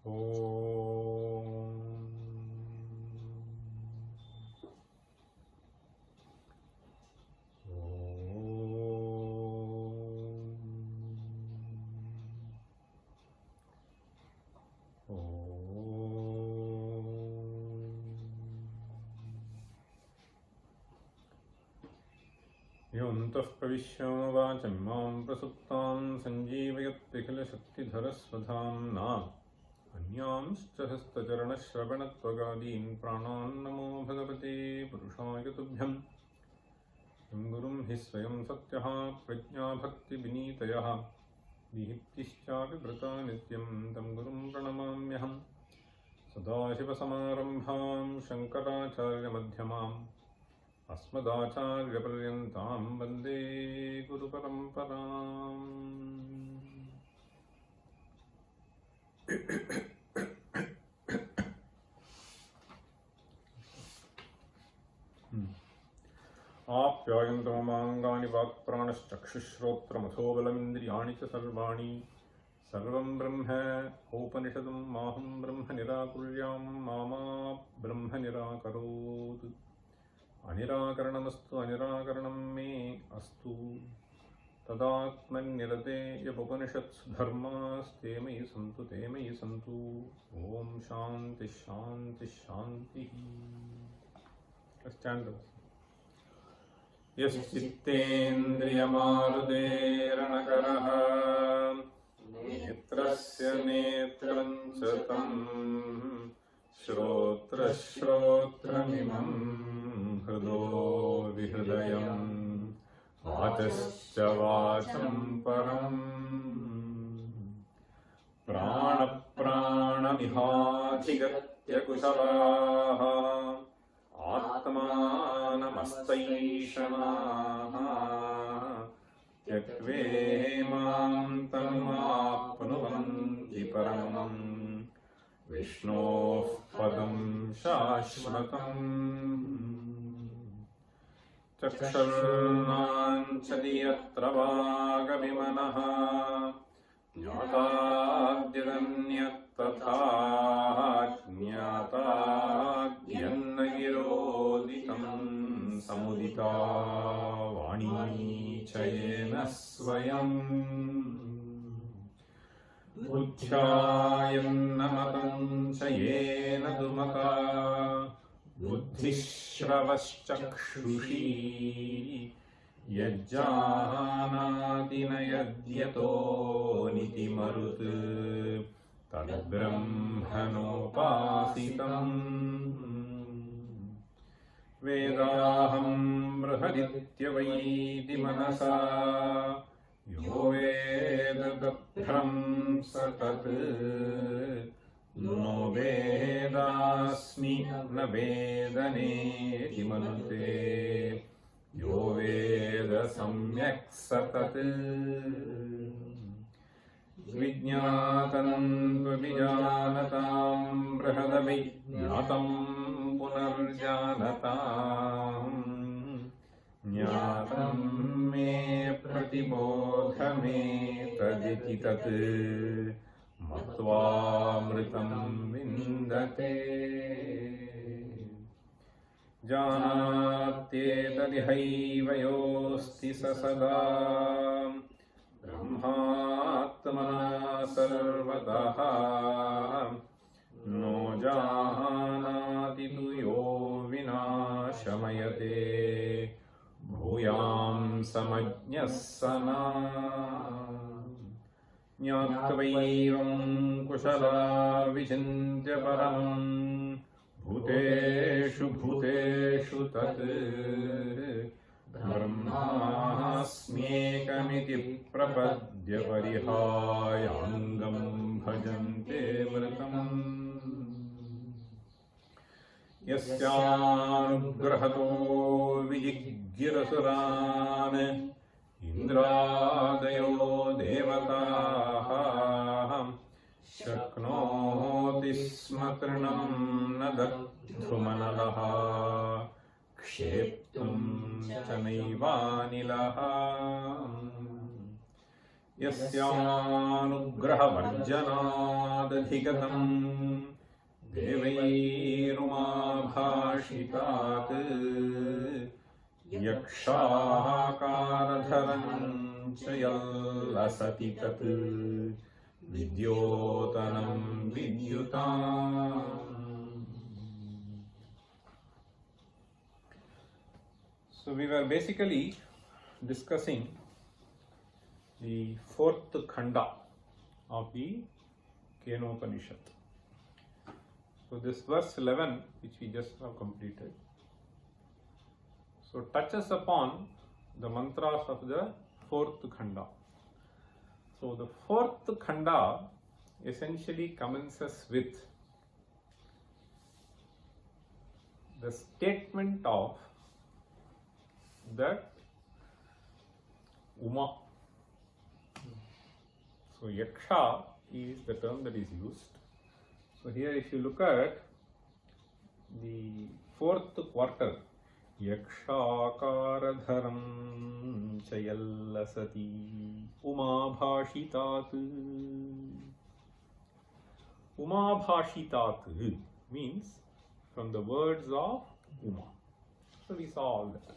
योऽन्तः प्रविश्य वाचं मां प्रसुप्तां सञ्जीवयत्यखिलशक्तिधरस्वधाम्ना अन्यांश्च हस्तचरणश्रवणत्वगादीन् प्राणान् नमो भगवते पुरुषाय तुभ्यं यं गुरुं हि स्वयं सत्यः प्रज्ञाभक्तिविनीतयः विहित्तिश्चापि वृता नित्यं तं गुरुं प्रणमाम्यहम् सदाशिवसमारम्भां शङ्कराचार्यमध्यमाम् अस्मदाचार्यपर्यन्तां वन्दे गुरुपरम्पराम्। आप्यायन्तो ममाङ्गानि वाक्प्राणश्चक्षुश्रोत्रमथोबलमिन्द्रियाणि च सर्वाणि सर्वं ब्रह्म औपनिषदं माहं ब्रह्म निराकुर्यां मा ब्रह्म निराकरोत्। अनिराकरणमस्तु अनिराकरणं मे अस्तु तदात्मन्यरते यपनिषत्सु धर्मास्ते मयि सन्तु ते मयि सन्तु। ओम शांति शांति शांति। यश्चित्तेन्द्रियमारुदेरणकरः नेत्रस्य नेत्रं च तं श्रोत्रश्रोत्रमिमं हृदो विहृदयम् वाचश्च वाचं परम् प्राणप्राणमिहाधिगत्य कुशलाः आत्मानमस्तैषणाः त्यक्त्वेमां तन्माप्नुवन्ति परमम् विष्णोः पदं शाश्वतम्। चक्षुर्नाञ्चति यत्र वागमिमनः ज्ञाताद्यदन्यत्तथा ज्ञाताद्यन्न गिरोदितं समुदिता वाणी च येन स्वयम् बुद्ध्यायन्न मतं च येन दुमता बुद्धिश्रवश्चक्षुषी यज्जानाति न यद्यतो नितिमरुत् तद्ब्रह्मणोपासितम्। वेदाहं बृहदित्यवैति मनसा यो वेददभ्रं स तत् नो वेदास्मि न वेदनेति मनुते यो वेद सम्यक् स तत्। विज्ञातं त्वभिजानतां बृहदभिज्ञातं पुनर्जानताम् ज्ञातं मे प्रतिबोधमे तदिति तत् मत्वामृतं विन्दते। जानात्येतदिहैव योऽस्ति स सदा ब्रह्मात्मना सर्वतः नो जानाति तु यो विनाशमयते भूयां समज्ञः सना। ज्ञात्वैवं कुशला विचिन्त्य परमं भूतेषु भूतेषु तत् ब्रह्मास्म्येकमिति प्रपद्य परिहायाङ्गं भजन्ते मृतम्। यस्यानुग्रहतो विजिग्यरसुरान् इन्द्रादयो देवताः शक्नोति स्म तृणं न दग्धुमनलः क्षेप्तुं च नैवानिलः। यस्यानुग्रहवर्जनादधिगतम् देवैरुमाभाषितात् यक्षाकारधरं च यल्लसति तत् विद्योतनं विद्युताम्. So we were basically discussing the fourth khanda of the Kenopanishad. So this verse 11, which we just have completed, so touches upon the mantras of the fourth khanda. So the fourth khanda essentially commences with the statement of that Uma. So Yaksha is the term that is used. So here if you look at the fourth quarter, Yakshakaradharam chayallasati Umabhashitat. Umabhashitat means from the words of Uma. So we saw all that.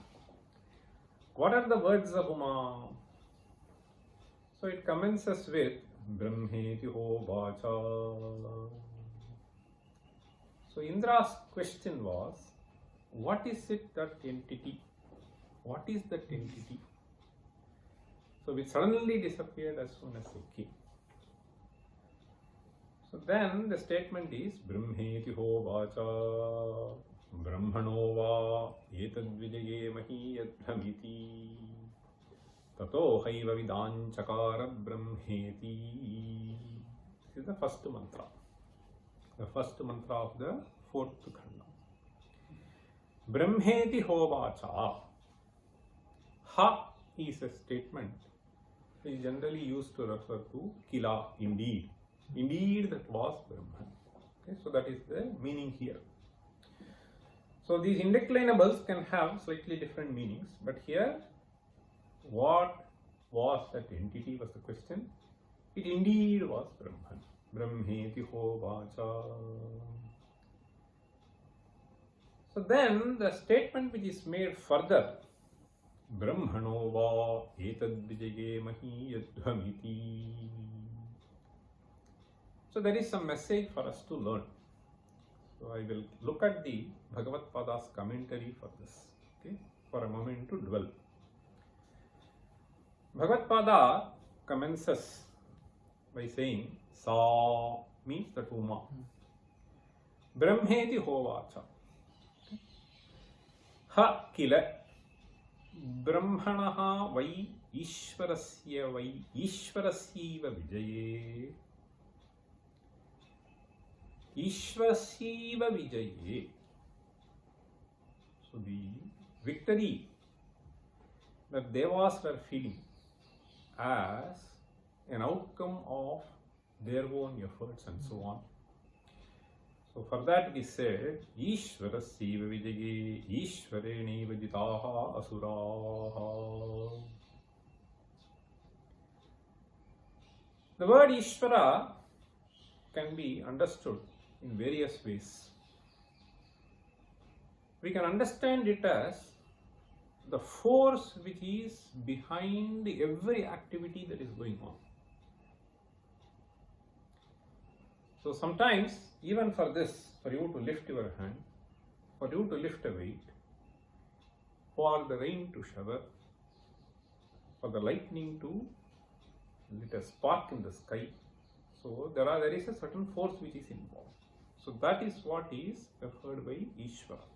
What are the words of Uma? So it commences with Brahmeti Hovacha. So Indra's question was, what is it that entity? What is that entity? So which suddenly disappeared as soon as it came. So then the statement is Brahmeti Hovacha Brahmano va etadvijaye mahiyadhamiti tato haiva vidanchakara brahmeti. This is the first mantra. The first mantra of the fourth khanda. Brahmeti hovacha. Ha is a statement which is generally used to refer to kila, indeed. Indeed that was Brahman. Okay, so that is the meaning here. So these indeclinables can have slightly different meanings, but here what was that entity was the question. It indeed was Brahman. Brahmeti hovacha. So then the statement which is made further, Brahmano va etadvijaye mahiyadhamiti. So there is some message for us to learn. So I will look at the Bhagavad Pada's commentary for this, okay, for a moment to dwell. Bhagavad Pada commences by saying Sa means that Uma. Brahmeti hovacha. Ha kila Brahmanaha vai Ishvarasyiva vijaye. Ishvarasyiva vijaye. So the victory that Devas were feeling as an outcome of their own efforts and so on. So for that it is said, Ishvarasyiva vijaye Ishvareni vajitaha asuraha. The word Ishvara can be understood in various ways. We can understand it as the force which is behind every activity that is going on. So sometimes, even for this, for you to lift your hand, for you to lift a weight, for the rain to shower, for the lightning to lit a spark in the sky, so there is a certain force which is involved. So that is what is referred by Ishvara.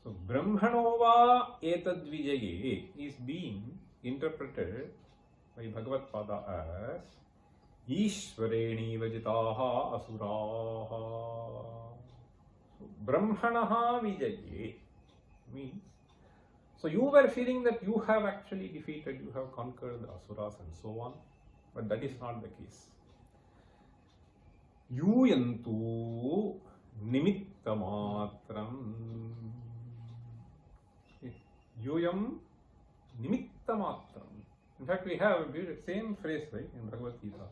So Brahmanova etadvijaye is being interpreted by Bhagavad Pada as Ishvareni vajitaha asuraha. So Brahmanaha vijaye means, so you were feeling that you have actually defeated, you have conquered the asuras and so on, but that is not the case. Yuyantu nimittamatram. Yuyam nimittamatram In fact, we have the same phrase, right, in Bhagavad Gita.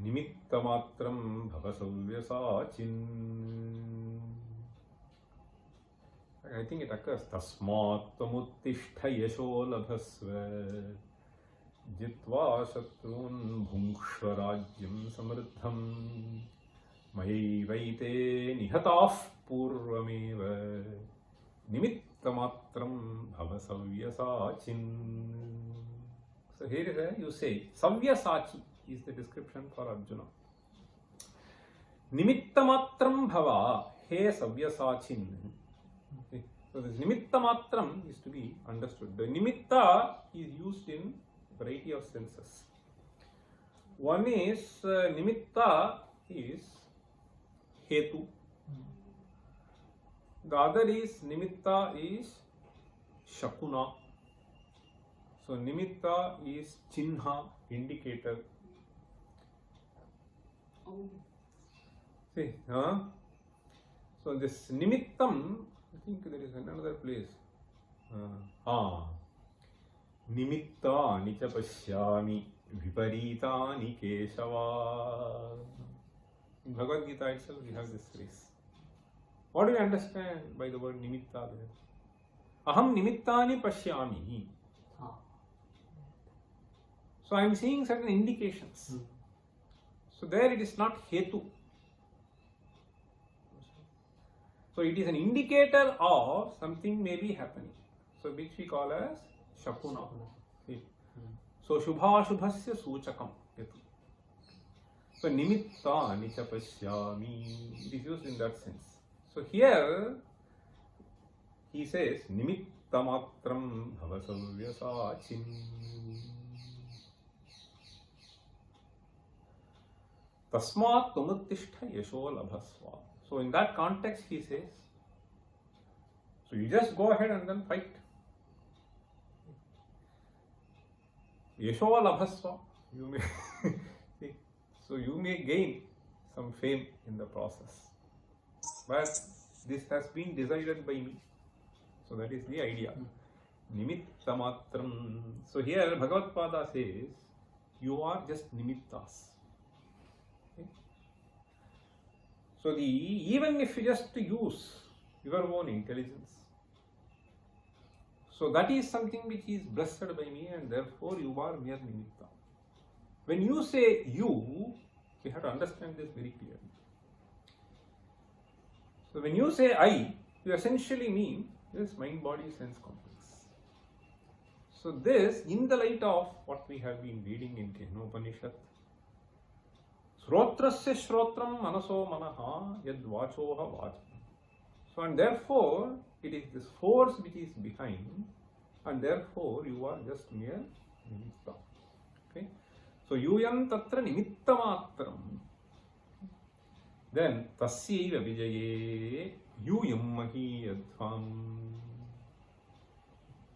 Nimittamatram bhavasavyasachin. I think it occurs. Tasmat tamuttishta yasho labhasva jitva shatrun bhungshva rajyam samriddham mayaivaite nihatah purvameva nimittamatram bhavasavyasachin. So here is a, you say, Savyasachi is the description for Arjuna. Nimittamatram bhava, he Savyasachin. So this nimittamatram is to be understood. The nimitta is used in variety of senses. One is nimitta is hetu. The other is nimitta is shakuna. So nimitta is chinha, indicator. See, so this nimittam, I think there is another place. Nimittani cha pashyami viparitani Keshava. In Bhagavad Gita itself we have this phrase. What do you understand by the word nimitta there? Aham nimittani pashyami. So I am seeing certain indications. So there it is not hetu. So it is an indicator of something may be happening. So which we call as shakuna. So shubha shubhasya suchakam. So nimitta nicha pashyami. It is used in that sense. So here he says nimittamatram bhavasavyasachin. Tasmat tumuttishta yasho labhasva. So in that context he says, so you just go ahead and then fight. Yasho labhasva. You may so you may gain some fame in the process. But this has been decided by me. So that is the idea. Nimittamatram. So here Bhagavad Pada says, you are just nimittas. So even if you just use your own intelligence, so that is something which is blessed by me, and therefore you are mere nimitta. When you say you have to understand this very clearly. So when you say I, you essentially mean this mind, body, sense complex. So this, in the light of what we have been reading in Kenopanishad, Srotrasya shrotram manaso manaha yad vachoha vacham. So and therefore it is this force which is behind, and therefore you are just mere nimitta. Okay. So yuyam tatra nimittamatram. Then tasyaiva vijaye yuyam mahiyadhvam.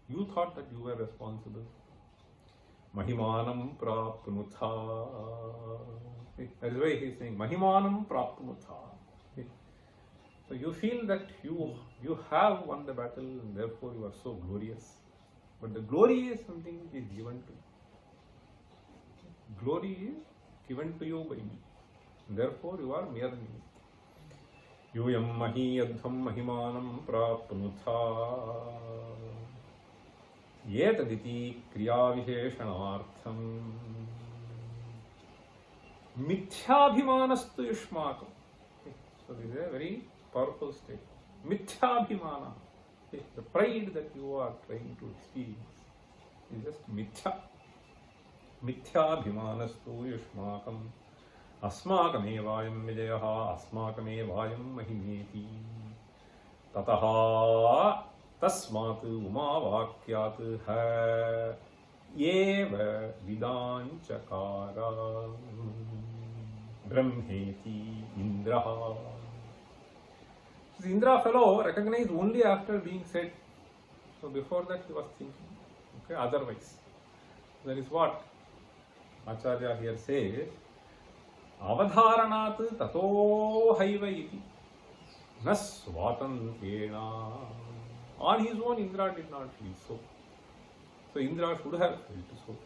You thought that you were responsible. Mahimanam prapnutha. That is why he is saying Mahimanam prapnutha. So you feel that you have won the battle and therefore you are so glorious. But the glory is something which is given to you. Glory is given to you by me. Therefore you are mere me. Yuyam mahiyadhvam mahimanam prapnutha. Yetaditi kriyavisheshanartham. Mithyabhimanastu yushmakam. So this is a very powerful statement. Mithyabhimana. The pride that you are trying to experience is just mithya. Mithyabhimanastu yushmakam. Asmakamevayam vijayaha asmakamevayam mahimeti. Tataha tasmat umavakyat ha eva vidanchakara. Brahmeti Indraha. This Indra fellow recognized only after being said. So before that he was thinking. Okay, otherwise. That is what Acharya here says. Avadharanat tato haiva iti. Nas svatantrena. On his own Indra did not feel so. So Indra should have felt so,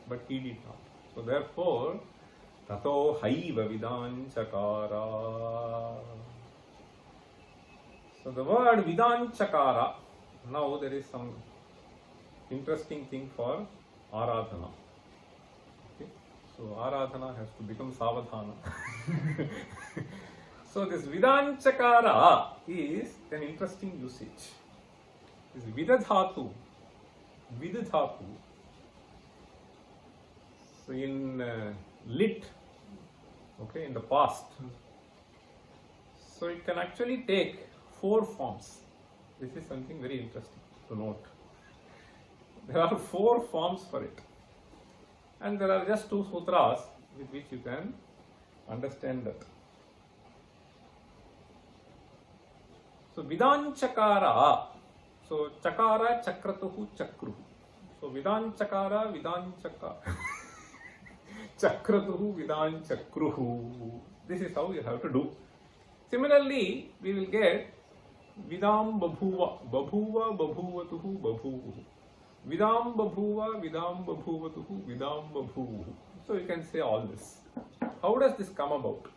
but he did not. So therefore, tato haiva vidanchakara. So the word vidanchakara, now there is some interesting thing for aradhana. Okay? So aradhana has to become savadhana. So this vidanchakara is an interesting usage. This vidadhatu. So in lit, okay, in the past, so it can actually take 4 forms. This is something very interesting to note. There are 4 forms for it, and there are just 2 sutras with which you can understand that. So vidanchakara. So chakara, chakratuhu, chakruhu. So vidanchakara, vidanchaka. Chakratuhu, vidanchakruhu. This is how you have to do. Similarly, we will get vidam babhuva, babhuva, babhuvatuhu, babhuvuhu. Vidam babhuva, vidam babhuvatuhu, vidam babhuvuhu. So you can say all this. How does this come about?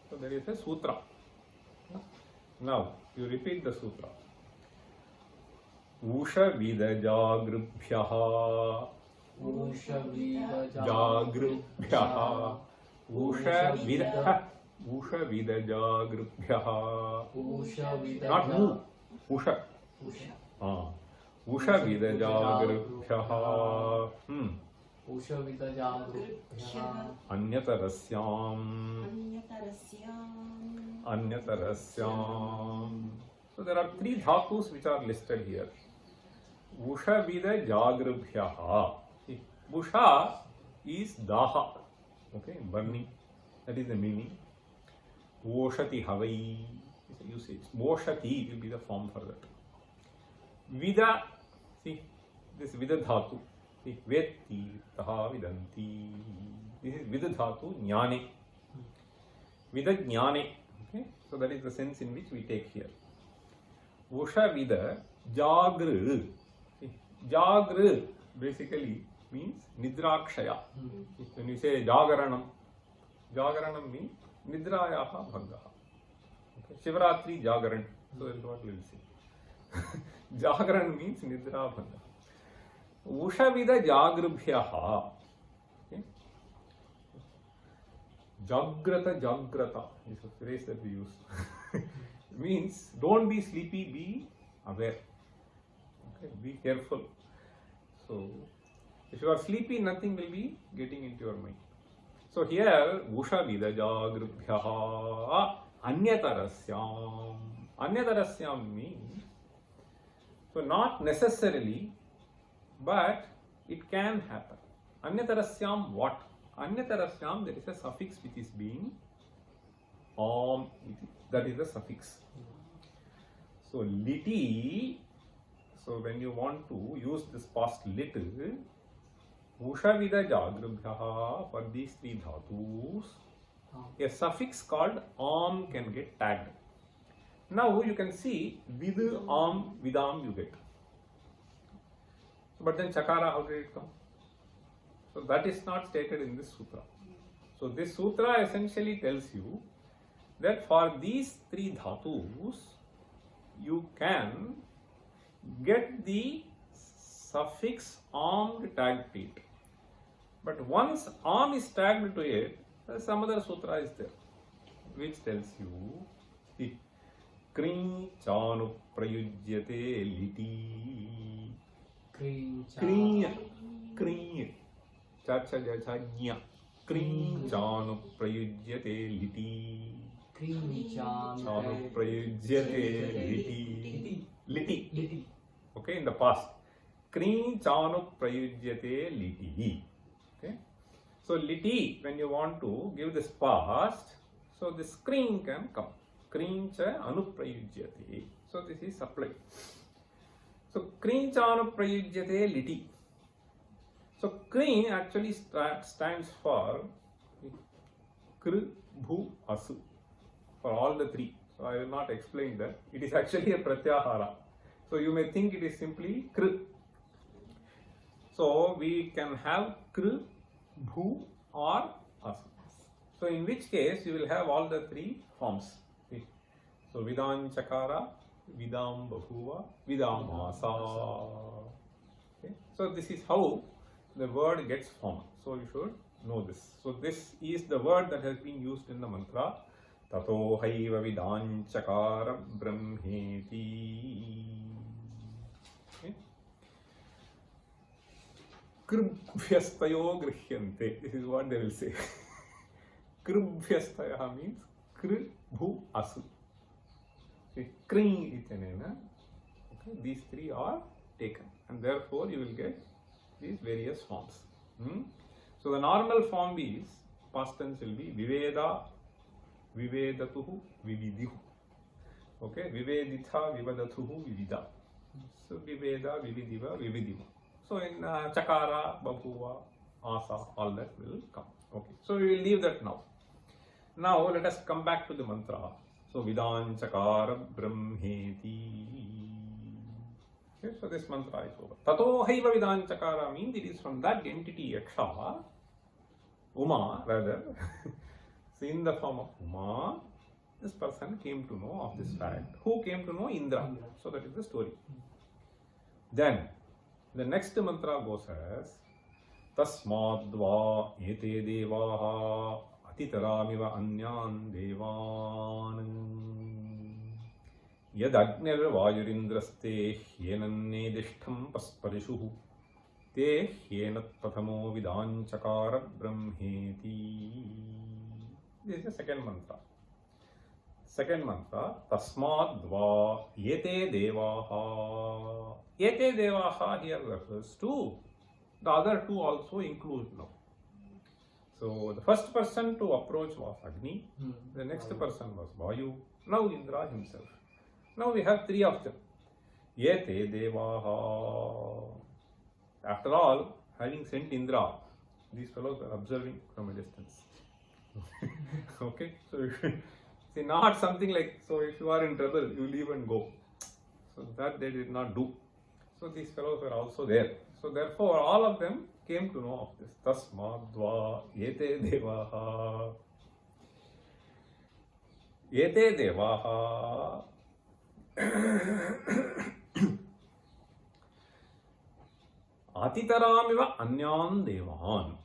So there is a sutra. Now you repeat the sutra. Ushavidajagrbhyaha. Jagrbhyaha. Ushavidajagrbhyaha. Not who. Usha. Ushavidajagrbhyaha. Anyatarasyam. So there are 3 dhatus which are listed here. Ushavidajagrbhyaha. Usha is daha, okay, burning. That is the meaning. Voshati havai is the usage. Voshati will be the form for that. Vida, see, this vida dhatu. See, vetti, taha, vidanti. This is vida dhatu, jnane. Vida jnane. Okay, so that is the sense in which we take here. Usha vida jagr. See, jagr basically means nidrakshaya. When you say jagaranam, jagaranam means nidrayaha bhangaha. Okay. Shivaratri jagaran. So that is what we will say. Jagaran means nidra bhanga. Ushavida jagrbhyaha. Okay. Jagrata is a phrase that we use. Means don't be sleepy, be aware. Okay. Be careful. So if you are sleepy, nothing will be getting into your mind. So here, Ushavida jagrbhyaha anyatarasyam. Anyatarasyam means, so not necessarily, but it can happen. Anyatarasyam what? Anyatarasyam, there is a suffix which is being that is the suffix. So liti, so when you want to use this past lit, Ushavida jagrbhyaha, for these 3 dhatus, a suffix called am can get tagged. Now you can see vid, am, vidam you get. But then chakara, how did it come? So that is not stated in this sutra. So this sutra essentially tells you that for these 3 dhatus, you can get the suffix am tagged to it. But once am is tagged to it, some other sutra is there, which tells you the kring chanu prayujyate liti. Kring chacha jacha nya. Kring chanu prayujyate liti. Chanu prayujyate liti. Okay, in the past. Kring chanu prayujyate liti. Okay. So liti, when you want to give this past, so this kring can come. Kring cha anuprayujyate. So this is supplied. So kring cha anuprayujyate liti. So kring actually stands for kr, bhu, asu. For all the 3. So I will not explain that. It is actually a pratyahara. So you may think it is simply kr. So we can have kr, bhu or asu. So in which case you will have all the three forms. See? So vidam chakara, vidam bahuva, vidam asa. Okay? So this is how the word gets formed. So you should know this. So this is the word that has been used in the mantra. Tato haiva vidam chakara brahmeti. Okay? Kribhyastayo grihyante. This is what they will say. Kribhyastaya means kr, bhu, asu. See, kring ichanena. Okay, these three are taken, and therefore you will get these various forms. So the normal form is, past tense will be viveda, vivedatuhu, vividihu. Okay, viveditha, vivadathuhu, vivida. So viveda, vividiva, vividiva. So in chakara, bahuva, asa, all that will come. Okay, so we will leave that now. Now let us come back to the mantra. So vidam chakara brahmeti. Okay, so this mantra is over. Tato haiva vidam chakara means it is from that entity Yaksha, Uma rather. So in the form of Uma, this person came to know of this fact. Who came to know? Indra. So that is the story. Then the next mantra goes as Tasmadva ete devaha atitaramiva anyan devan yad agnir vayurindraste hyenannedishtham pasparishuhu te hyenat prathamo vidam chakara brahmeti. This is the second mantra. Second mantra, Tasmadva yete devaha. Yete devaha here refers to the other two also include now. So the first person to approach was Agni, the next person was Vayu, now Indra himself. Now we have three of them. Yete devaha. After all, having sent Indra, these fellows are observing from a distance. Okay, so see, not something like, so if you are in trouble, you leave and go. So that they did not do. So these fellows were also there. So therefore, all of them came to know of this. Tasmadva yete devaha. Yete devaha. Atitaramiva anyan devan.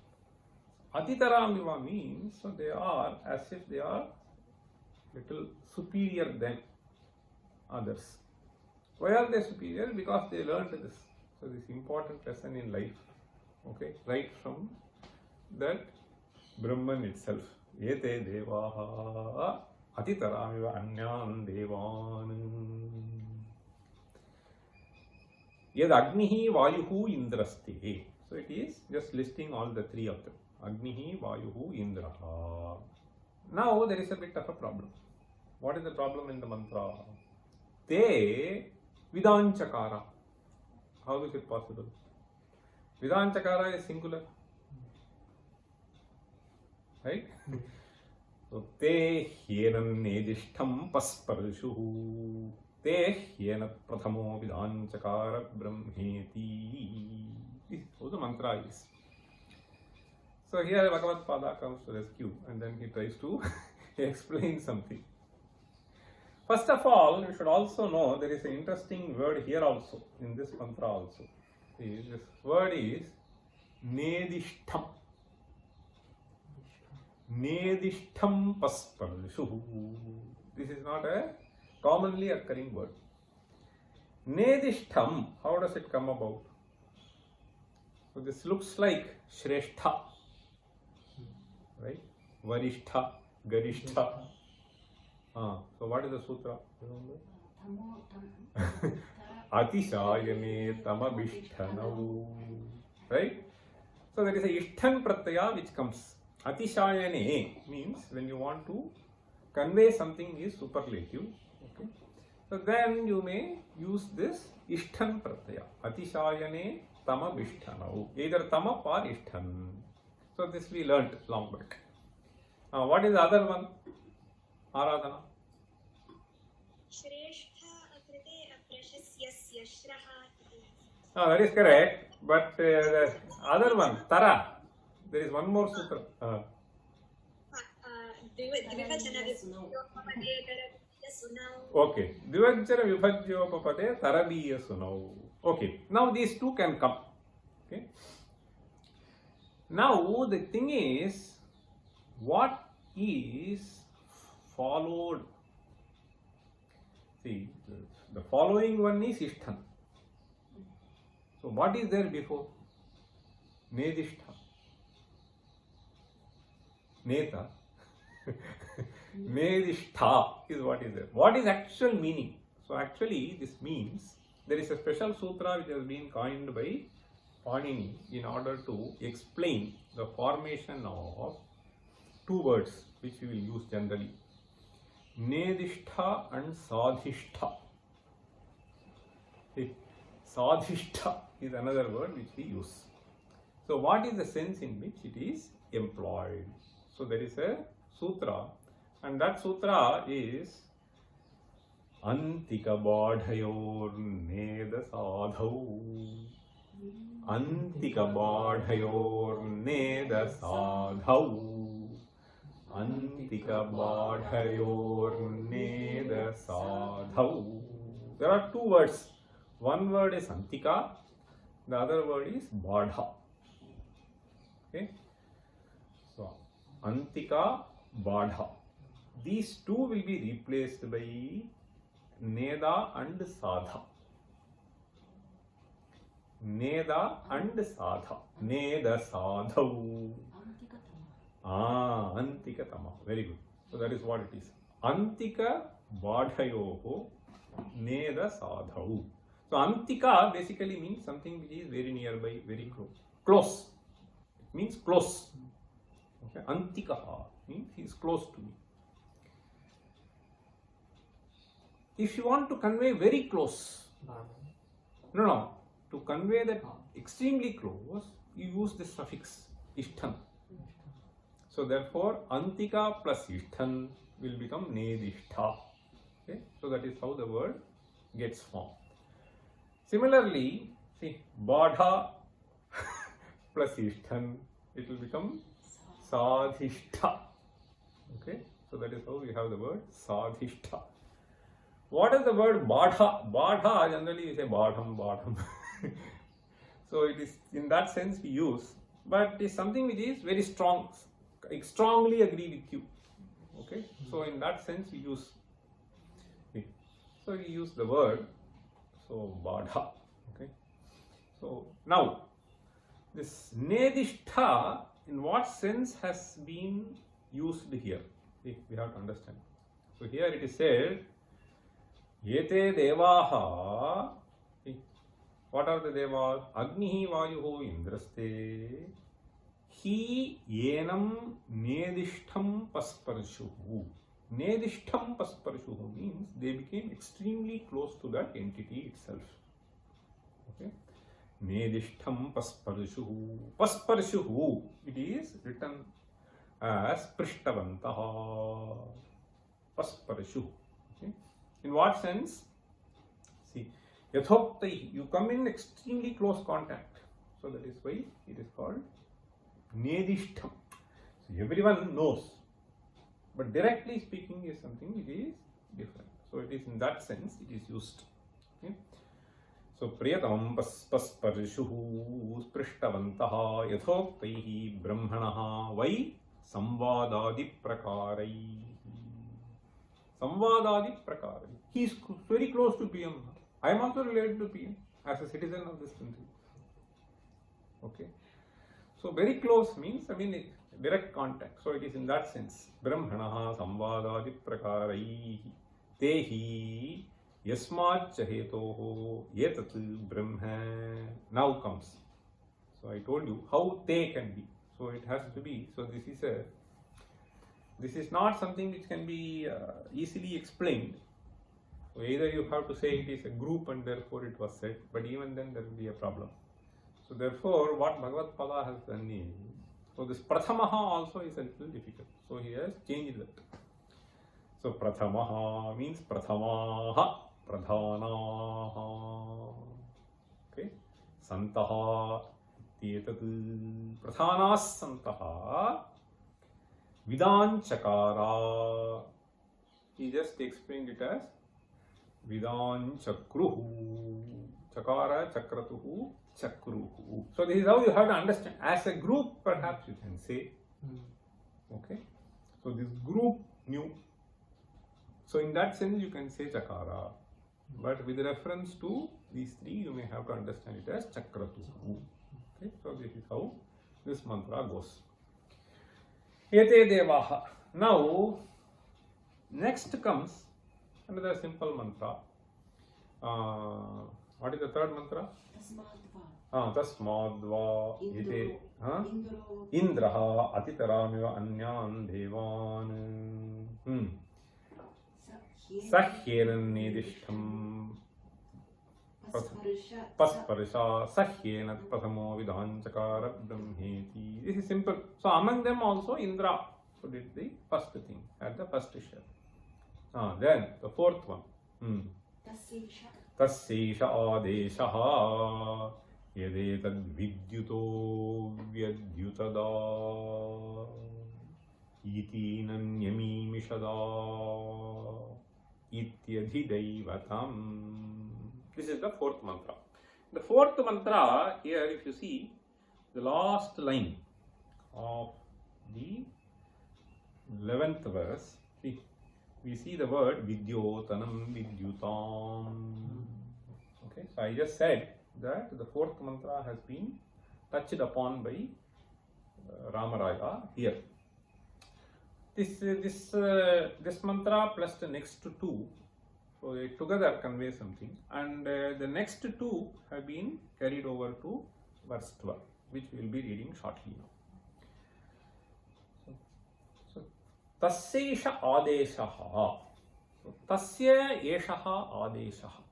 Atitaramiva means, so they are as if they are little superior than others. Why are they superior? Because they learned this. So this important lesson in life, okay, right from that Brahman itself. Yete devaha atitaramiva anyan devan yad agnihi vayuhu indraste. So it is just listing all the three of them. Agnihi vayuhu indraha. Now there is a bit of a problem. What is the problem in the mantra? Te vidam chakara. How is it possible? Vidam chakara is singular. Right? So te hyenannedishtham pasparshuhu. Te hyenat prathamo vidam chakara brahmeti. This is how the mantra is. So here Bhagavad Pada comes to rescue and then he tries to explain something. First of all, you should also know there is an interesting word here also, in this mantra also. See, this word is nedishtham. Nedishtham pasparshuhu. This is not a commonly occurring word. Nedishtham, how does it come about? So this looks like Shreshtha, right? Varishtha, Garishtha. So what is the sutra? Atishayane tamabishthanavu. Right? So there is a ishthan pratyaya which comes. Atishayane means when you want to convey something is superlative. Okay? So then you may use this ishthan pratyaya. Atishayane tamabishthanavu. Either tamap or ishthan. So this we learnt long back. Now what is the other one? Aradhana. Shrestha akrite aprashasyasya shraha. That is correct. But the other one, Tara, there is one more sutra. Okay, Dvivajjana Vibhajyopapade Taradiya Sunau. Okay, now these two can come. Okay. Now the thing is, what is followed? See, the following one is Ishthan. So what is there before? Nedishtha. Neta. Nedishtha is what is there. What is actual meaning? So actually this means there is a special sutra which has been coined by Panini in order to explain the formation of two words which we will use generally. Nedishtha and Sadhishtha. See, Sadhishtha is another word which we use. So what is the sense in which it is employed? So there is a sutra, and that sutra is Antika Badhayor Neda Sadhau. Antika Badhayor Neda Sadhau. Antika Badhayor Neda Sadhau. There are two words. One word is Antika, the other word is Badha. Okay. So, Antika, Badha. These two will be replaced by Neda and Sadha. Neda and Sadha. Neda Sadhau. Antika Tama. Very good. So that is what it is. Antika Badhayoho Neda Sadhau. So Antika basically means something which is very nearby, very close. Close. It means close. Okay. Antikaha means he is close to me. If you want to convey very close, no, to convey that extremely close, you use the suffix Ishthan. So therefore, Antika plus Ishthan will become Nedishtha. Okay? So that is how the word gets formed. Similarly, see, Badha plus Ishthan, it will become Sadhishtha. Okay? So that is how we have the word Sadhishtha. What is the word Badha? Badha, generally we say Badham. So it is in that sense we use, but it is something which is very strong. I strongly agree with you. Okay? So in that sense we use. Okay. So we use the word. So Badha. Okay. So now this Nedishtha, in what sense has been used here? We have to understand. So here it is said, Yete Devaha. What are the Devas? Agnihi Vayuho Indraste. He Yenam Nedishtham Pasparshuhu. Nedishtham Pasparshuhu means they became extremely close to that entity itself. Okay. Nedishtham Pasparshuhu. Pasparshuhu, it is written as Prishthavantaha. Pasparshuhu. Okay. In what sense? See, Yathoktai, you come in extremely close contact. So that is why it is called Nedishtham. So everyone knows. But directly speaking is something which is different. So it is in that sense it is used. Okay? So Priyatam Pasparshuhu Prishthavantaha Yathoktaihi Brahmanaha Vai Samvadadi Prakarai. Samvadadi Prakarai. He is very close to PM. I am also related to PM as a citizen of this country. Okay. So very close means, direct contact. So it is in that sense. Brahmanaha samvadadi prakarai tehi yasmat chahetoho yetat brahma. Now comes. So I told you how te can be. So it has to be. So this is not something which can be easily explained. So either you have to say it is a group and therefore it was said, but even then there will be a problem. So therefore, what Bhagavad Pada has done is, so this Prathamaha also is a little difficult. So he has changed that. So Prathamaha means Prathamaha, Pradhanaha. Okay. Santaha Etat Pradhanas Santaha Vidan Chakara. He just explained it as Vidan Chakruhu. Chakara Chakratuhu Chakruhu. So this is how you have to understand. As a group, perhaps you can say. Okay. So this group knew. So in that sense, you can say Chakara. But with reference to these three, you may have to understand it as Chakratuhu. Okay. So this is how this mantra goes. Ete Devaha. Now, next comes another simple mantra. What is the third mantra? Tasmadva ite Indraha Atitaramiva Anyan Devan Sahyeran Nidishtam Pasparisha Sahyenat Pasamo Vidhan Chakara Brahmeti. This is simple. So among them also Indra did the first thing at the first share. Then the fourth one. Tasseisha Adeshaha Yedetad Vidyuto Vyadyutada Iti Nanyami Mishada Ityadhi Daivatam. This is the fourth mantra. The fourth mantra here, if you see the last line of the 11th verse, we see the word Vidyotanam Vidyutam. Okay, so I just said that the fourth mantra has been touched upon by Ramaraya here. This mantra plus the next two, so they together convey something, and the next two have been carried over to verse 12, which we will be reading shortly now. So Tasseisha Adeshaha. So Tasya Eshaha Adeshaha.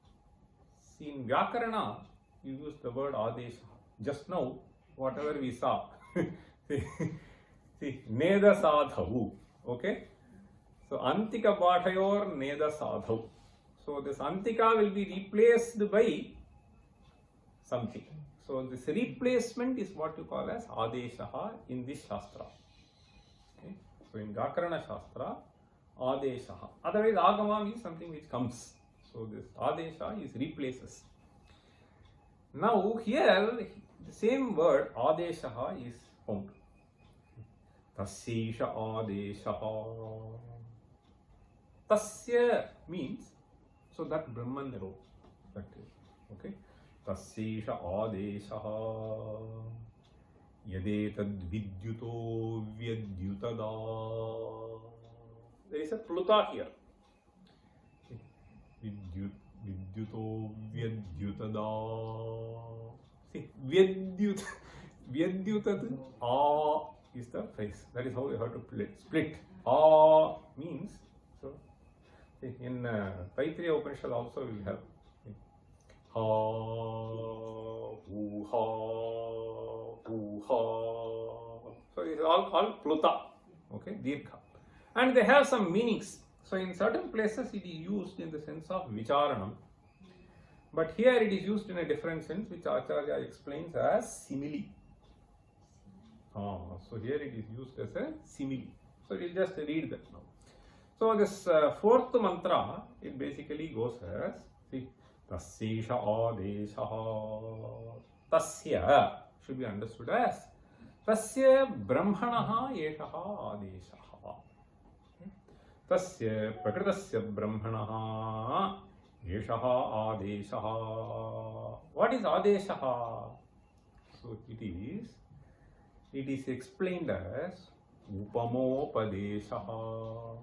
See, in Vyakarana, you use the word Adeshaha. Just now, whatever we saw. See, Neda Sadhavu. Okay? So Antika Bhatayor Neda Sadhavu. So this Antika will be replaced by something. So this replacement is what you call as Adeshaha in this Shastra. Okay? So in Vyakarana Shastra, Adeshaha. Otherwise, Agama means something which comes. So this Adesha is replaces. Now here, the same word Adeshaha is found. Tasseisha Adeshaha. Tasya means, so that Brahman wrote. That is, okay. Tasseisha Adeshaha Yadetad Vidyuto Vyadyutada. There is a Pluta here. Vidyuto Vyadyutada. See, Vyadyutad is the phrase. That is how you have to split. Means, so see, in Taittiriya Upanishad also we have So it is all called Pluta. Okay, Dirgha. And they have some meanings. So in certain places it is used in the sense of Vicharanam. But here it is used in a different sense, which Acharya explains as simile. So here it is used as a simile. So we'll just read that now. So this fourth mantra, it basically goes as, see, Tasseisha Adeshaha. Tasya should be understood as Tasya Brahmanaha Eshaha Adeshaha. Tasya Prakritasya Brahmanaha Eshaha Adeshaha. What is Adeshaha? So it is explained as Upamopadeshaha.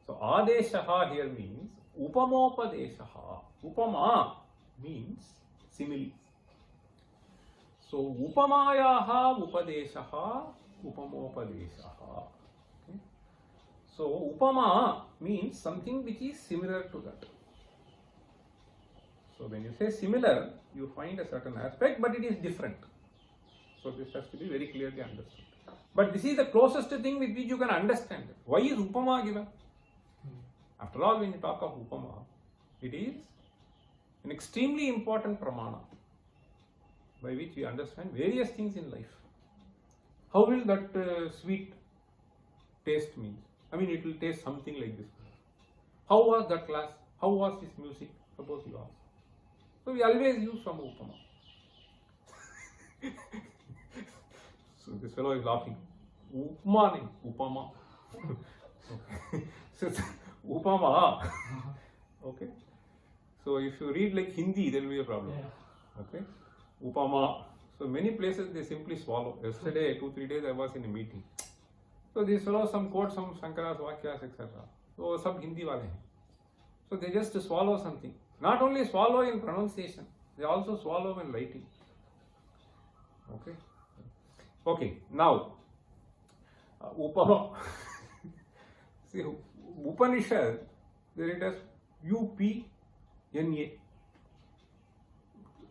So Adeshaha here means Upamopadeshaha. Upama means simile. So Upamayaha Upadeshaha Upamopadeshaha. Okay. So Upama means something which is similar to that. So when you say similar, you find a certain aspect, but it is different. So this has to be very clearly understood. But this is the closest thing with which you can understand it. Why is Upama given? After all, when you talk of Upama, it is an extremely important pramana by which we understand various things in life. How will that sweet taste mean? I mean, it will taste something like this. How was that class? How was this music? Suppose you ask. So we always use some upama. So this fellow is laughing. Upma, upama. So upama. Okay. So if you read like Hindi, there will be a problem. Okay. Upama. So many places they simply swallow. Yesterday, 2-3 days I was in a meeting. So these fellows some quote some Shankara's Vakyas, etc. So some Hindi wale hain. So they just swallow something. Not only swallow in pronunciation, they also swallow when writing. Okay. Okay. Now, Upama. See, Upanishad, there it has U-P-N-A.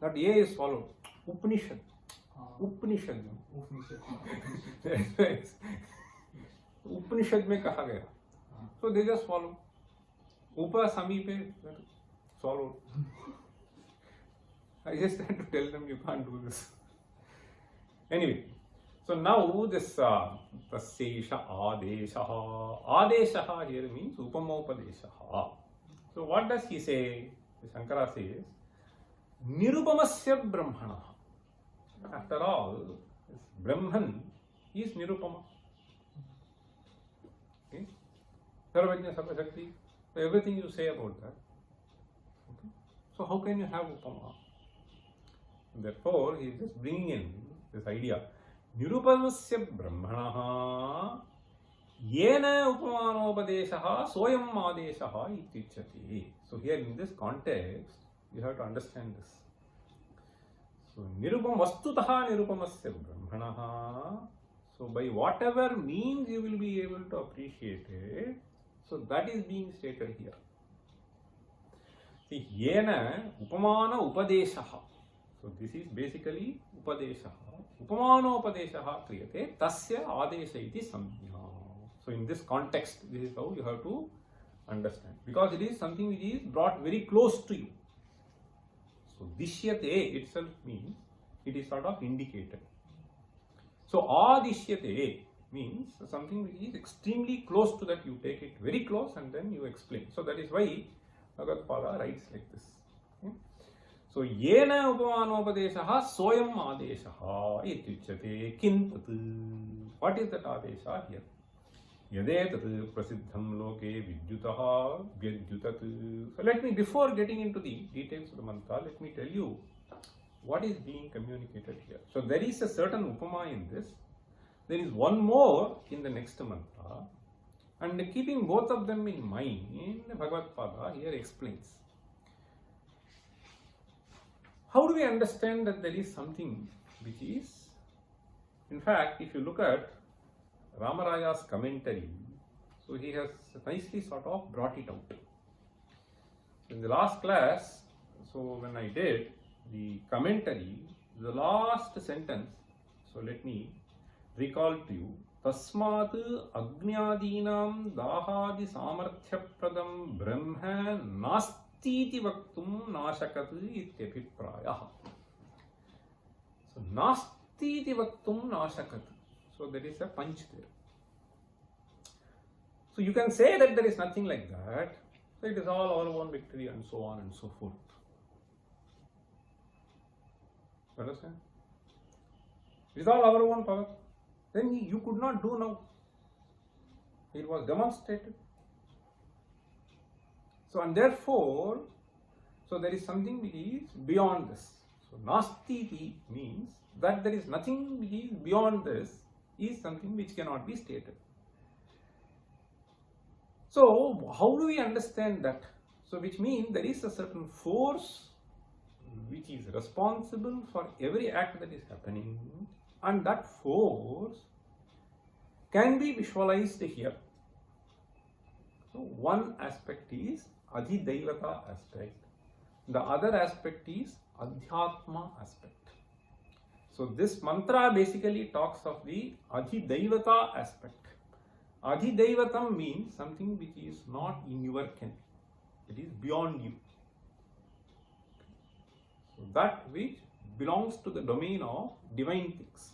That A is swallowed. Upanishad. Upanishad. उपनिषद में कहा गया. So they just follow. Upa Samipe, swallow. I just had to tell them you can't do this. Anyway, so now this Tasyesha Adeshaha. Adeshaha here means Upamopadeshaha. So what does he say? Shankara says, Nirupamasya Brahmana. After all, this Brahman is Nirupama. Okay? Sarvajna Sarvashakti. So everything you say about that. Okay? So how can you have Upama? Therefore, he is just bringing in this idea. Nirupamasya Brahmana Yena Upamanopadeshaha Soyam Adeshaha Ityuchyate. So here in this context, you have to understand this. So Nirupam Vastutaha Nirupamasya Brahmana. So by whatever means you will be able to appreciate it, so that is being stated here. See, Yena Upamana Upadeshaha. So this is basically Upadeshaha. Upamano Upadeshaha kriyate tasya adesha iti samjna. So in this context, this is how you have to understand. Because it is something which is brought very close to you. So dishyate itself means it is sort of indicated. So adishyate means something which is extremely close to that. You take it very close and then you explain. So that is why Bhagavad writes like this. Okay? So yena upamanopadeshaha soyam adeshaha ityuchyate kintat. What is that adesha here? Yadetat prasiddham loke vidyutaha vyadyutat. So let me, before getting into the details of the mantra, let me tell you what is being communicated here. So there is a certain upama in this. There is one more in the next mantra. And keeping both of them in mind, Bhagavad Pada here explains. How do we understand that there is something which is, in fact, if you look at Ramaraya's commentary, so he has nicely sort of brought it out. In the last class, so when I did the commentary, the last sentence, so let me recall to you. Tasmat agnyadinam dahadi samarthya pradam brahma nastiti vaktum nashakat ityabhiprayah. So nastiti vaktum nashakat. So there is a punch there. So you can say that there is nothing like that. So it is all our own victory and so on and so forth. Understand? It is all our own power. Then you could not do now. It was demonstrated. So and therefore, so there is something which is beyond this. So nastiti means that there is nothing which is beyond this, is something which cannot be stated. So how do we understand that? So which means there is a certain force which is responsible for every act that is happening, and that force can be visualized here. So one aspect is Adhidaivata aspect. The other aspect is Adhyatma aspect. So this mantra basically talks of the Adhidaivata aspect. Adhidaivatam means something which is not in your ken. It is beyond you. So that which belongs to the domain of divine things.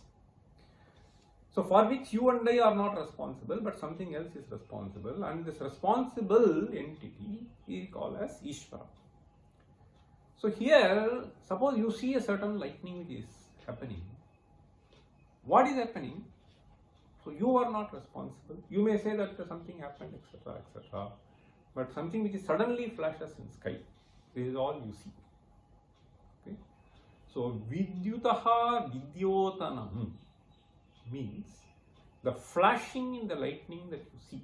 So for which you and I are not responsible, but something else is responsible, and this responsible entity is called as Ishvara. So here, suppose you see a certain lightning which is happening. What is happening? So you are not responsible. You may say that something happened, etc., etc. But something which is suddenly flashes in sky. This is all you see. Okay. So vidyutaha vidyotanam means the flashing in the lightning that you see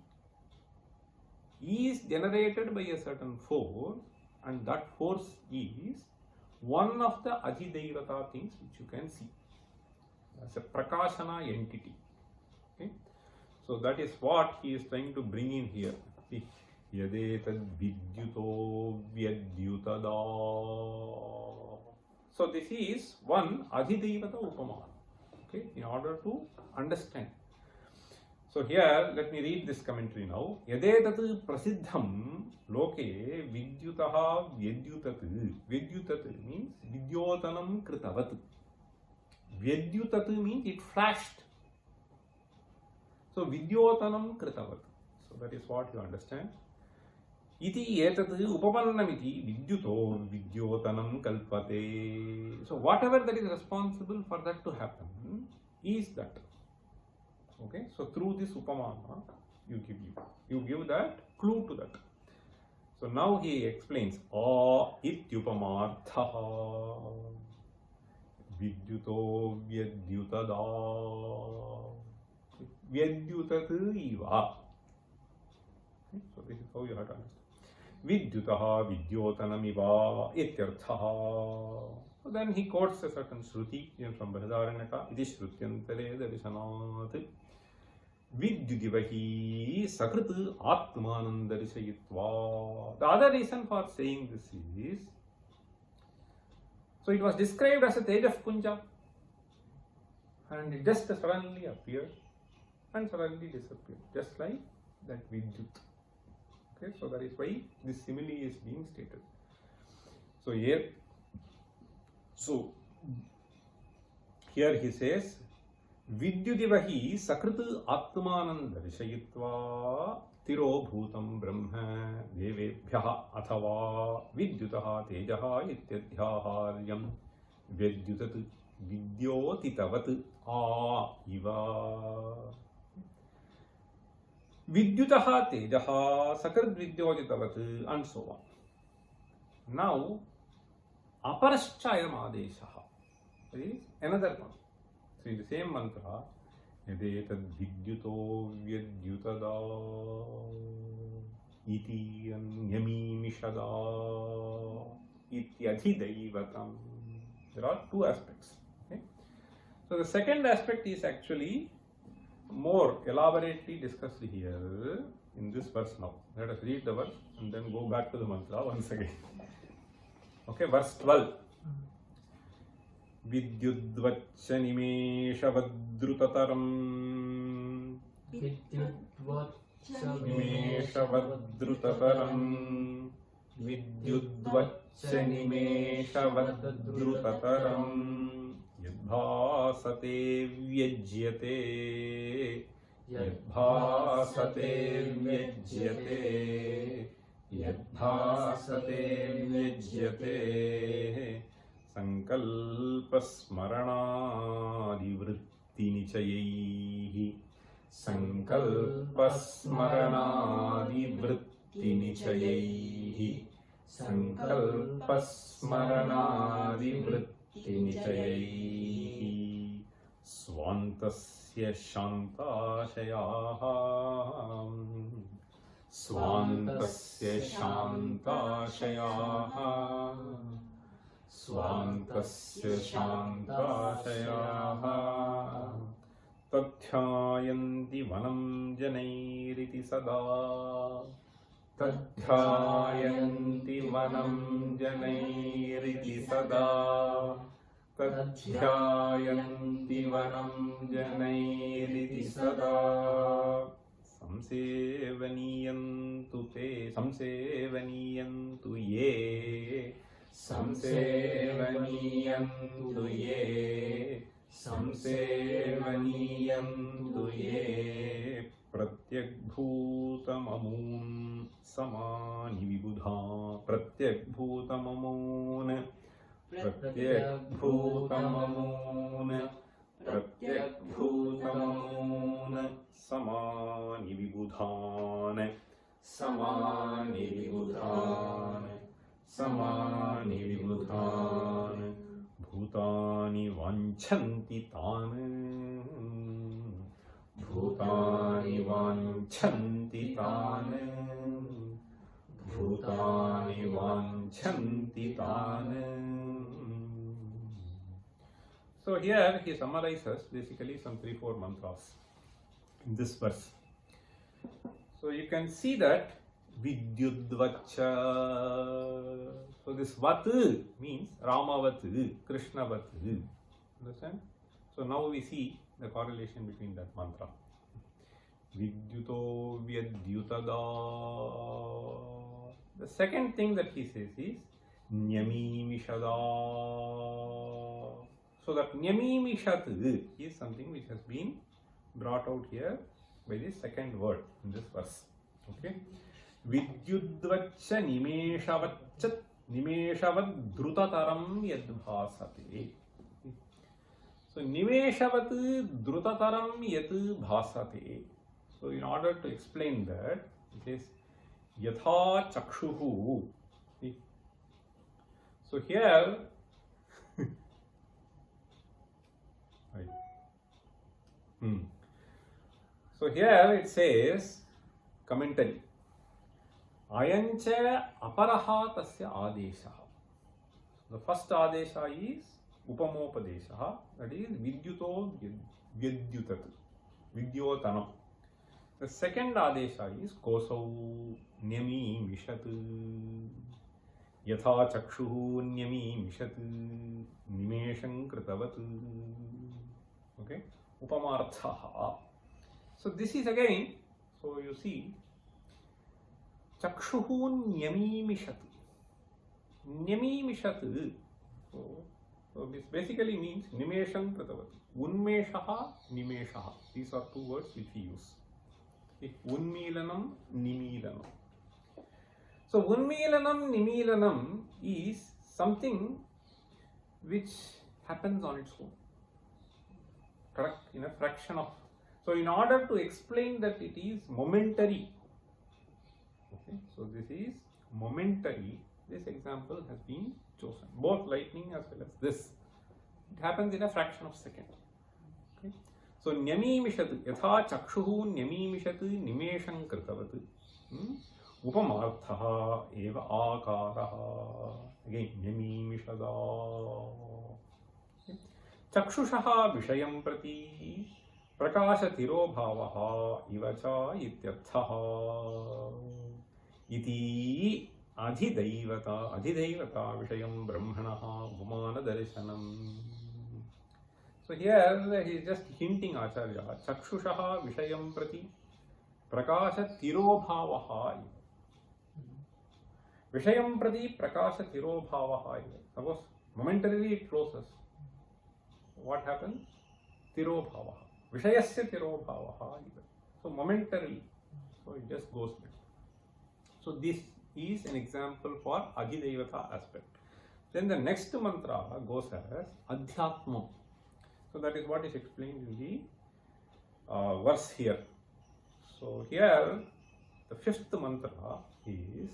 is generated by a certain force, and that force is one of the adhideivata things which you can see as a prakashana entity. Okay? So that is what he is trying to bring in here. See, yadetad vidyuto vyadyutada. So this is one adhideivata upamana. Okay, in order to understand. So here, let me read this commentary now. Yadetat prasiddham loke vidyutaha vyadyutat. Vyadyutat means vidyotanam kritavat. Vyadyutat means it flashed. So vidyotanam kritavat. So that is what you understand. Iti etat upapannamiti vidyuto vidyotanam kalpate. So whatever that is responsible for that to happen is that. Okay, so through this upamana you give that clue to that. So now he explains ityupamartha vidyuto vyadyutada vyadyutat iva. So this is how you have to understand. Vidyutaha vidyotanamiva ityarthaha. So then he quotes a certain shruti from Brihadaranyaka. Iti shrutyantare darshanat vidyudivahi sakrit atmanam darshayitva. The other reason for saying this is, so it was described as a Tejaf Punja, and it just suddenly appeared and suddenly disappeared, just like that Vidyut. Okay, so that is why this simile is being stated. So here he says, Vidyudivahi sakrit atmanam darshayitva tiro bhutam brahma devebhyaha athava vidyutaha tejaha ityadhyaharyam vidyutat vidyotitavat iva. Vidyutaha tejaha sakrit vidyotitavat and so on. Now, aparashchayam adeshaha is another one. So in the same mantra, yadetad vidyuto vyadyutada iti anyami mishada ityadhidaivatam. There are two aspects. Okay? So the second aspect is actually more elaborately discussed here in this verse now. Let us read the verse and then go back to the mantra once again. Okay, verse 12. Vidyudvacha nimeshavadrutataram nimeshavadrutataram Vidyudvacha nimeshavadrutataram yadbhasate vyajyate yadbhasate vyajyate yadbhasate vyajyate sankalpasmaranadi vritti sankalpasmaranadi vritti sankalpasmaranadi vritti swantasya shantashayah swantasya shantashayah swantasya shantashayah tadhyayanti vanam janairiti sada tadhyayanti vanam janairiti sada tadhyayanti vanam janairiti sada samsevaniyantu te samsevaniyantu ye संसेवनीयं तु ये संसेवनीयं तु ये प्रत्यग्भूतममून् समानि विबुधा प्रत्यग्भूतममून् प्रत्यग्भूतममून् प्रत्यग्भूतममून् समानि विबुधान् समानि विबुधान् समानि विबुधान् भूतानि वाञ्छन्ति तान् भूतानि वाञ्छन्ति तान् भूतानि वाञ्छन्ति तान्. So here he summarizes basically some 3-4 mantras in this verse. So you can see that Vidyudvacha. So this vat means Ramavat, Krishnavat. Understand? So now we see the correlation between that mantra. Vidyuto Vyadyutada. The second thing that he says is Nyamimishada. So that Nyamimishat is something which has been brought out here by the second word in this verse. Okay. Vidyudvacha nimeshavachat nimeshavad drutataram yadbhasate. So nimeshavat drutataram yad bhasate. So in order to explain that, it is yatha chakshuhu. So here So here it says commentary. Ayancha aparaha tasya adesha. The first adesha is upamopadesha, that is vidyuto vyadyutat, vidyotanam. The second adesha is kosau nyami mishat, yatha chakshuhu nyami mishat, nimesham kritavat. Okay, upamarthaha. So this is again, so you see, chakshuhu nyamimishat. Nyamimishat. So this basically means nimesham kritavati. Unmeshaha, nimeshaha. These are two words which we use. Okay. Unmilanam, nimilanam. So unmilanam, nimilanam is something which happens on its own. Correct? In a fraction of. So in order to explain that it is momentary, okay, so this is momentary, this example has been chosen, both lightning as well as this. It happens in a fraction of a second. Okay. So nyamimishat, yatha chakshuhu nyamimishat nimesham kritavat. Upamarthaha eva akaraha. Again, nyamimishada. Okay. Chakshushaha vishayam prati prakashatiro bhavaha ivacha ityarthaha iti adhidaivata vishayam brahmanaha upamana darshanam. So here he is just hinting Acharya, chakshushaha vishayam prati prakashatiro bhavaha vishayam prati prakashatiro bhavaha. Suppose momentarily it closes. What happens? Tiro bhavaha. Vishayasya tiro bhavaha. So momentarily, so it just goes back. So this is an example for Adhidaivata aspect. Then the next mantra goes as Adhyatmam. So that is what is explained in the verse here. So here the fifth mantra is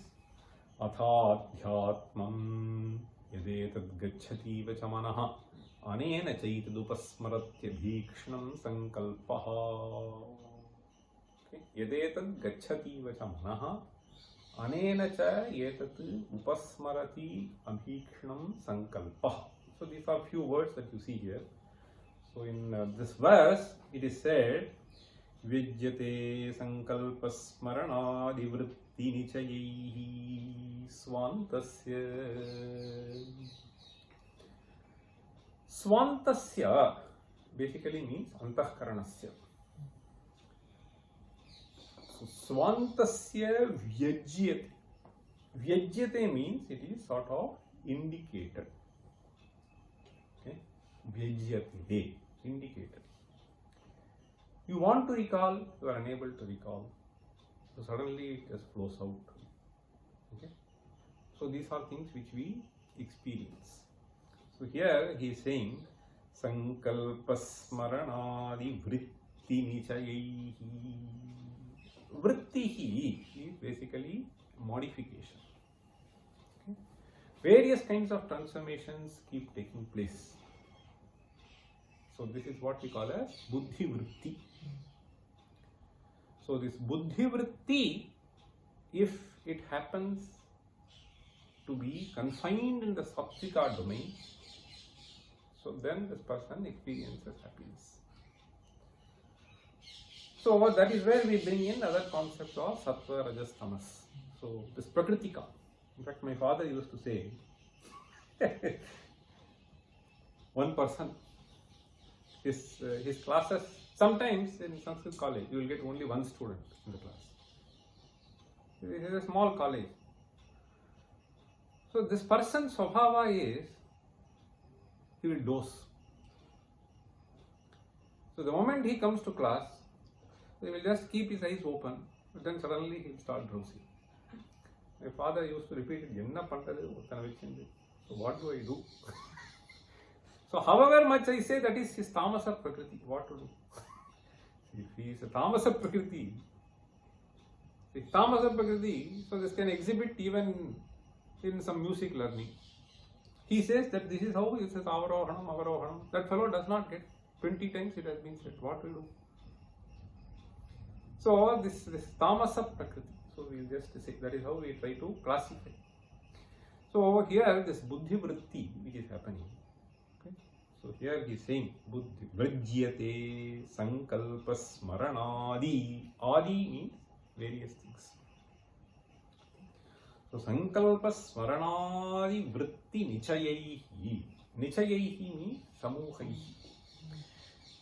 Athaadhyatmam yadetad gacchati vachamanaha anena chaitadupasmaratyabhikshnam sankalpaha. Yadetad gacchati vachamanaha anena cha etat upasmarati abhikshnam sankalpaha. So these are few words that you see here. So in this verse it is said Vidyate sankalpasmaranadi vritti nichayihi swantasya. Swantasya basically means antahkaranasya. So swantasya vyajyate. Vyajyate means it is sort of indicated. Okay, vyajyate, indicated. You want to recall, you are unable to recall. So suddenly it just flows out. Okay, so these are things which we experience. So here he is saying sankalpa smaranadi vritti nichayahi. Vrittihi is basically modification. Okay? Various kinds of transformations keep taking place. So this is what we call as buddhi vritti. So this buddhi vritti, if it happens to be confined in the sattvika domain, so then this person experiences happiness. So that is where we bring in other concepts of sattva, rajas, tamas. So this prakritika. In fact, my father used to say, one person, his classes, sometimes in Sanskrit college, you will get only one student in the class. It is a small college. So this person's svabhava is, he will doze. So the moment he comes to class, he will just keep his eyes open, but then suddenly he will start drowsy. My father used to repeat it, so what do I do? So however much I say that is his tamasa prakriti, what to do? If he is a tamasa prakriti, so this can exhibit even in some music learning. He says that this is how it says avarohanam, avarohanam. That fellow does not get. 20 times it has been said. What will do? So this tamasa prakriti. So we will just say that is how we try to classify. So over here this buddhi vritti which is happening. Okay. So here he is saying buddhi vrajyate sankalpa smaranadi. Adi means various things. So sankalpa smaranadi vritti nichayahi. Nichayahi means samuhaihi.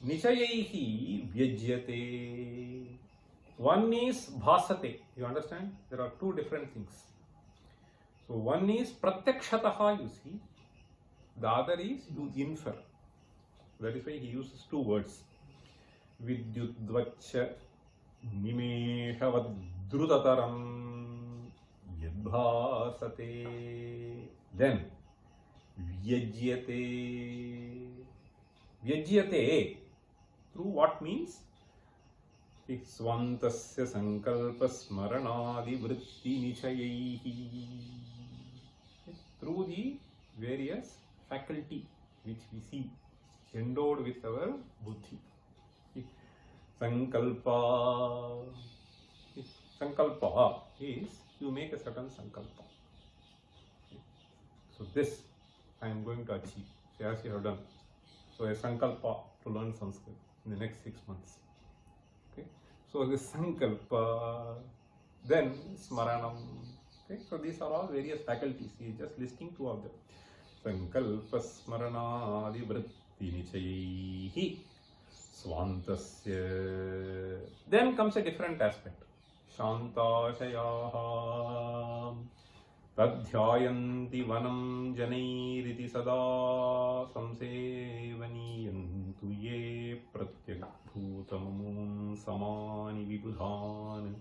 Nichayahi vyajyate. One is bhasate. You understand? There are two different things. So one is pratyakshataha, you see. The other is you infer. That is why he uses two words. Vidyudvacha nimeshavadrutataram yadbhasate. Then vyajyate. Vyajyate through what means? Svantasya sankalpa smaranadi vritti nichayahi. Through the various faculty which we see endowed with our buddhi. Sankalpa. Sankalpa is you make a certain sankalpa. So this I am going to achieve. So as you have done. So a sankalpa to learn Sanskrit in the next 6 months. Okay. So this sankalpa, then smaranam. Okay. So these are all various faculties. He is just listing two of them. Sankalpa smaranadi vritti nichayahi svantasya. Then comes a different aspect. Shantashayaha tadhyayanti vanam janairiti sada samsevaniyantu ye pratyakbhutamum samani vibudhan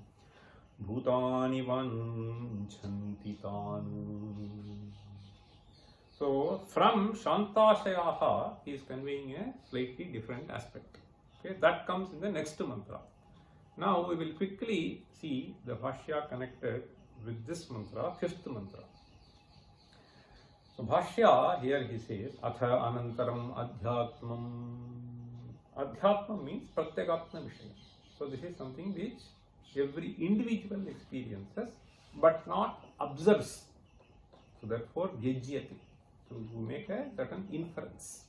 bhutani vanchanti tanu. So from Shantashayaha he is conveying a slightly different aspect. Okay, that comes in the next mantra. Now we will quickly see the Bhashya connected with this mantra, fifth mantra. So Bhashya, here he says, Atha Anantaram Adhyatmam. Adhyatmam means Pratyagatma Vishaya. So this is something which every individual experiences but not observes. So therefore, Vyajyate. So you make a certain inference.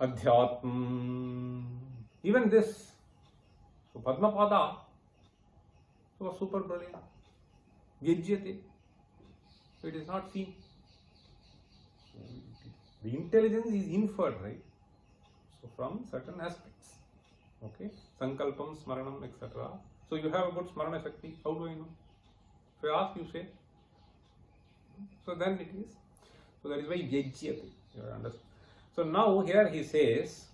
Adhyatmam. Even this. So Padmapada was super brilliant. Vyajyate. So it is not seen. The intelligence is inferred, right? So from certain aspects. Okay. Sankalpam, Smaranam, etc. So you have a good Smarana Shakti. How do I know? If I ask, you say. So then it is. So that is why yajyate. You understand? So now here he says,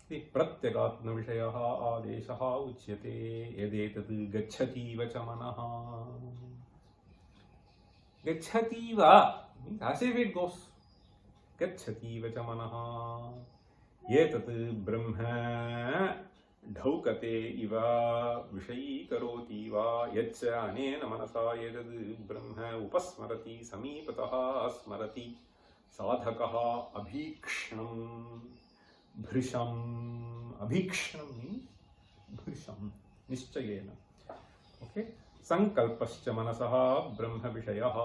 the pratyagatma vishayaha adeshaha uchyate yadetat gacchati vacha manaha. Gacchati va means as if it goes. Gacchati vacha manaha. Yetat brahma ढौकते इव विषयीकरोति वा यच्च अनेन मनसा एतद् ब्रह्म उपस्मरति समीपतः स्मरति साधकः अभीक्षणं भृशम् अभीक्षणं means भृशं निश्चयेन okay संकल्पश्च मनसः ब्रह्म विषयः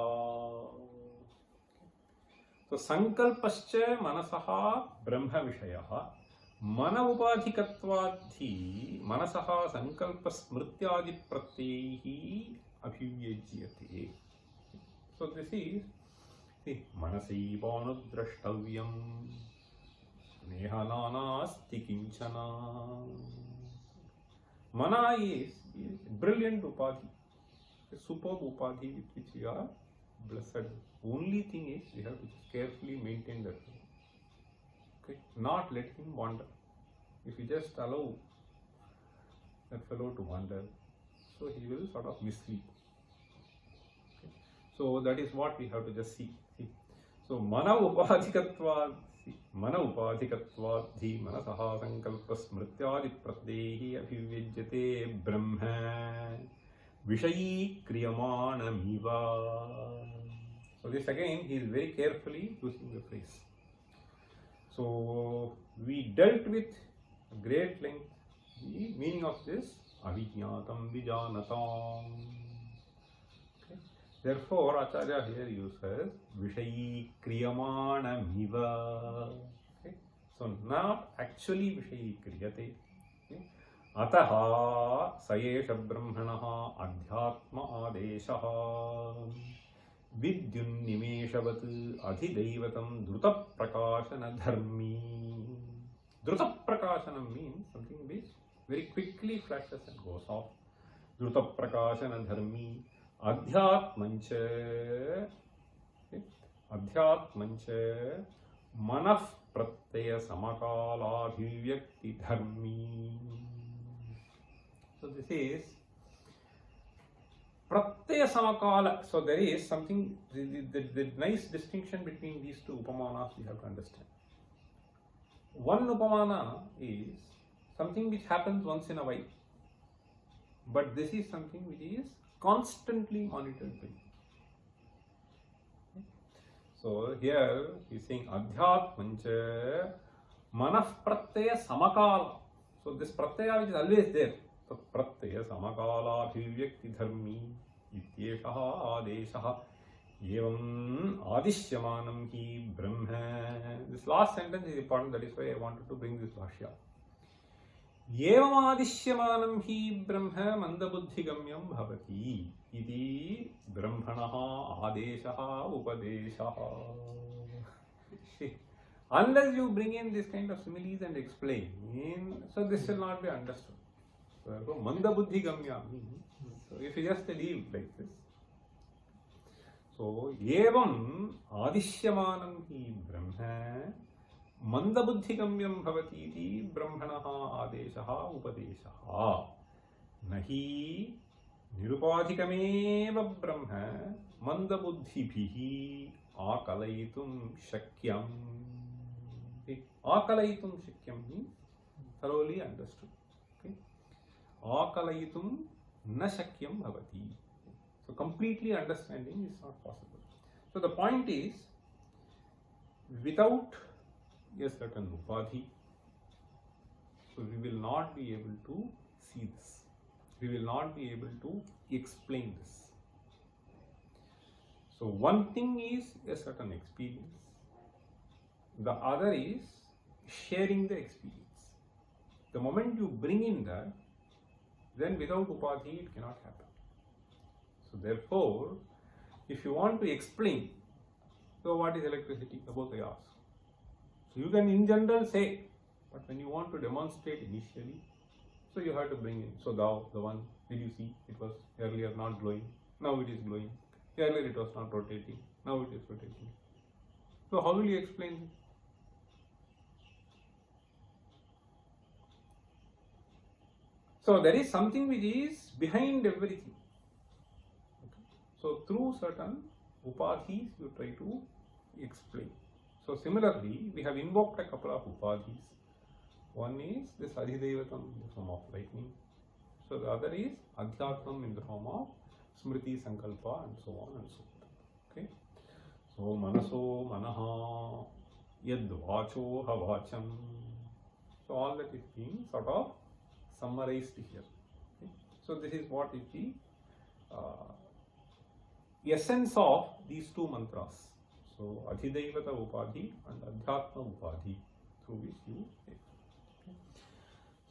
तो संकल्पश्च मनसः ब्रह्म विषयः मन उपाधिकत्वाद्धि मनसः संकल्प स्मृत्यादि प्रत्ययैः अभिव्यज्यते. So this is मनसैवानुद्रष्टव्यं नेह नानास्ति किंचन. Mana is brilliant upadhi, a superb upadhi with which we are blessed. Only thing is we have to carefully maintain that. Okay, not let him wander. If you just allow that fellow to wander, so he will sort of mislead. Okay. So that is what we have to just see. So mana upadhikatvad dhi manasaha sankalpa smrityadi pratyaihi abhivyajyate brahma vishayi kriyamanamiva. So this again he is very carefully using the phrase. So we dealt with great length the meaning of this avijñātam vijānatam. Okay. Therefore Acharya here uses vishayi kriyamanamiva. Okay. So not actually vishayi kriyate. Okay. Ataha sayesha brahmanaha adhyatma adeshaha विद्युन्निमेषवत् अधिदैवतं धृतप्रकाशनधर्मी. Drutaprakasanam means something which very quickly flashes and goes off. Drutaprakasanadharmi. Adhyatmancha manah pratyaya samakalabhivyakti dharmi. So this is pratyaya samakala. So there is something, the nice distinction between these two upamanas we have to understand. One upamana is something which happens once in a while, but this is something which is constantly monitored by you. So here he is saying adhyatmancha manah pratyaya samakala. So this pratyaya which is always there. So pratyaya samakala abhivyakti dharmi ityeshaha adeshaha evam adishyamanam hi brahma. This last sentence is important, that is why I wanted to bring this bhashya. Evam adishyamanam hi brahma mandabuddhigamyam bhavati iti brahmanaha adeshaha upadeshaha. Unless you bring in this kind of similes and explain, so this will not be understood. So mandabuddhigamya means, so if you just leave like this, so evam adishyamanam hi brahma mandabuddhigamyam bhavati iti brahmanaha adeshaha upadeshaha nahi nirupadhikameva brahma mandabuddhibhihi akalayitum shakyam. Akalayitum shakyam means thoroughly understood. Okay. Akalayitum na shakyam bhavati. So completely understanding is not possible. So the point is, without a certain upadhi, so we will not be able to see this. We will not be able to explain this. So one thing is a certain experience. The other is sharing the experience. The moment you bring in that, then without upadhi it cannot happen. So therefore, if you want to explain, so what is electricity? About I ask. So you can in general say, but when you want to demonstrate initially, so you have to bring in. So thou, the one, did you see? It was earlier not glowing, now it is glowing. Earlier it was not rotating, now it is rotating. So how will you explain this? So there is something which is behind everything. Okay. So through certain upadhis you try to explain. So similarly, we have invoked a couple of upadhis. One is this Adhidevatam in the form of lightning. So the other is Adhyatmam in the form of Smriti, Sankalpa, and so on and so forth. Okay. So Manaso, Manaha, Yad Vacho, Havacham. So all that is being sort of summarized here. Okay. So this is what is the essence of these two mantras. So Adhidevata Upadhi and Adhyatma Upadhi, through which you take. Okay.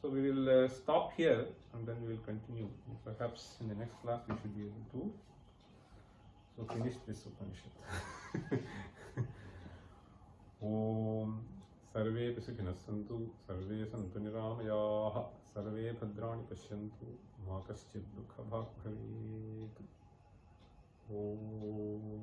So we will stop here and then we will continue. Perhaps in the next class we should be able to finish this Upanishad. Om Sarve Sukhina Santu, Sarve Santu Niramayaha, Sarve Bhadrani Pashyantu, Ma Kaschid Dukha Bhag Bhavet. Om